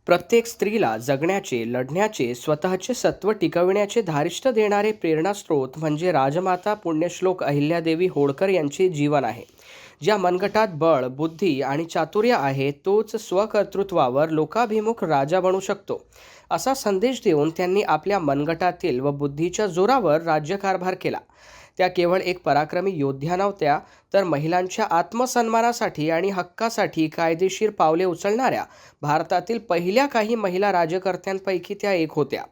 प्रत्येक स्त्रीला जगण्याचे, लढण्याचे, स्वतःचे सत्व टिकविण्याचे धारिष्ट देणारे प्रेरणास्रोत म्हणजे राजमाता पुण्यश्लोक अहिल्यादेवी होळकर यांचे जीवन आहे. ज्या मनगटात बळ, बुद्धी आणि चातुर्य आहे तोच स्वकर्तृत्वावर लोकाभिमुख राजा बनू शकतो, असा संदेश देऊन त्यांनी आपल्या मनगटातील व बुद्धीच्या जोरावर राज्यकारभार केला. त्या केवळ एक पराक्रमी योद्ध्या नव्हत्या, तर महिलांच्या आत्मसन्मानासाठी आणि हक्कासाठी कायदेशीर पावले उचलणाऱ्या भारतातील पहिल्या काही महिला राज्यकर्त्यांपैकी त्या एक होत्या.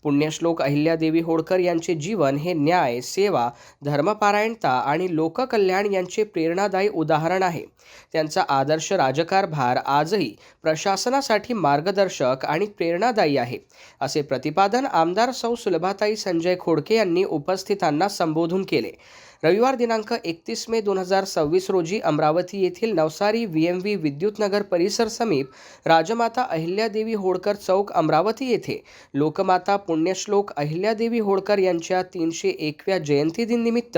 पुण्यश्लोक अहिल्यादेवी होळकर यांचे जीवन हे न्याय, सेवा, धर्मपारायणता आणि लोककल्याण यांचे प्रेरणादायी उदाहरण आहे. त्यांचा आदर्श राजकारभार आजही प्रशासनासाठी मार्गदर्शक आणि प्रेरणादायी आहे, असे प्रतिपादन आमदार सौ सुलभाताई संजय खोडके यांनी उपस्थितांना संबोधून केले. रविवार दिनांक 31 मे 2026 रोजी अमरावती येथील नवसारी VMV विद्युतनगर परिसर समीप राजमाता अहिल्यादेवी होळकर चौक अमरावती येथे लोकमाता पुण्यश्लोक अहिल्यादेवी होळकर यांच्या 301व्या जयंतीदिनानिमित्त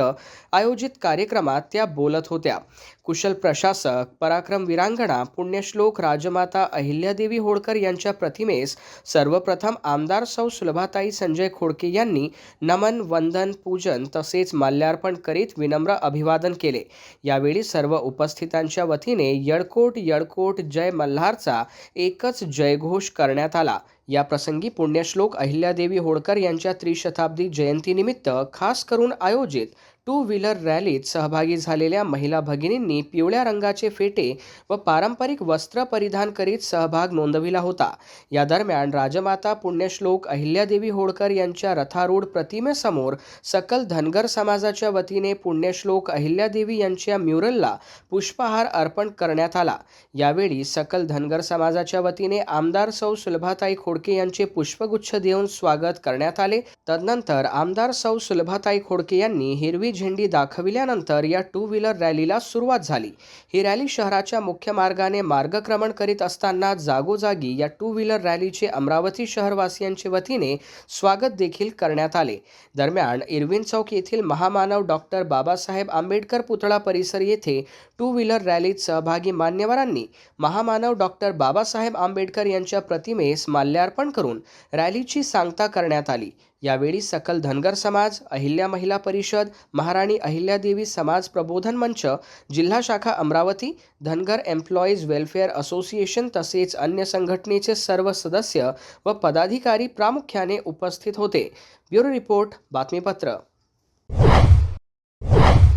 आयोजित कार्यक्रमात त्या बोलत होत्या. कुशल प्रशासक, पराक्रम वीरांगणा पुण्यश्लोक राजमाता अहिल्यादेवी होळकर यांच्या प्रतिमेस सर्वप्रथम आमदार सौ सुलभाताई संजय खोडके यांनी नमन, वंदन, पूजन तसेच माल्यार्पण करीत विनम्र अभिवादन केले. यावेळी सर्व उपस्थितांच्या वतीने यडकोट यडकोट जय मल्हारचा एकच जयघोष करण्यात आला. या प्रसंगी पुण्यश्लोक अहिल्यादेवी होळकर यांच्या त्रिशताब्दी जयंतीनिमित्त खास करून आयोजित 2 व्हीलर रॅलीत सहभागी झालेल्या महिला भगिनींनी पिवळ्या रंगाचे फेटे व पारंपरिक वस्त्र परिधान करीत सहभाग नोंदविला होता. या दरम्यान राजमाता पुण्यश्लोक अहिल्यादेवी होळकर यांच्या रथारूढ प्रतिमेसमोर सकल धनगर समाजाच्या वतीने पुण्यश्लोक अहिल्यादेवी यांच्या म्युरलला पुष्पहार अर्पण करण्यात आला. यावेळी सकल धनगर समाजाच्या वतीने आमदार सौ सुलभाताई खोडके यांचे पुष्पगुच्छ देऊन स्वागत करण्यात आले. तदनंतर आमदार सौ सुलभाताई खोडके यांनी हिरवी झेंडी दाखविल्यानंतर या 2 व्हीलर रॅलीला सुरुवात झाली. ही रॅली शहराच्या मुख्य मार्गाने मार्गक्रमण करीत असताना जागोजागी या 2 व्हीलर रॅलीचे अमरावती शहरवासियांच्या वतीने स्वागत देखील करण्यात आले. दरम्यान इरविन चौक येथील महामानव डॉक्टर बाबासाहेब आंबेडकर पुतळा परिसर येथे 2 व्हीलर रॅलीत सहभागी मान्यवरांनी महामानव डॉक्टर बाबासाहेब आंबेडकर यांच्या प्रतिमेस माल्यार्पण करून रॅलीची सांगता करण्यात आली. यावेळी सकल धनगर समाज, अहिल्या महिला परिषद, महाराणी अहिल्यादेवी समाज प्रबोधन मंच, जिल्हा शाखा Amravati, Dhangar employees welfare association तसेच अन्य संघटनेचे सर्व सदस्य व पदाधिकारी प्रामुख्याने उपस्थित होते. ब्युरो रिपोर्ट, बातमीपत्र.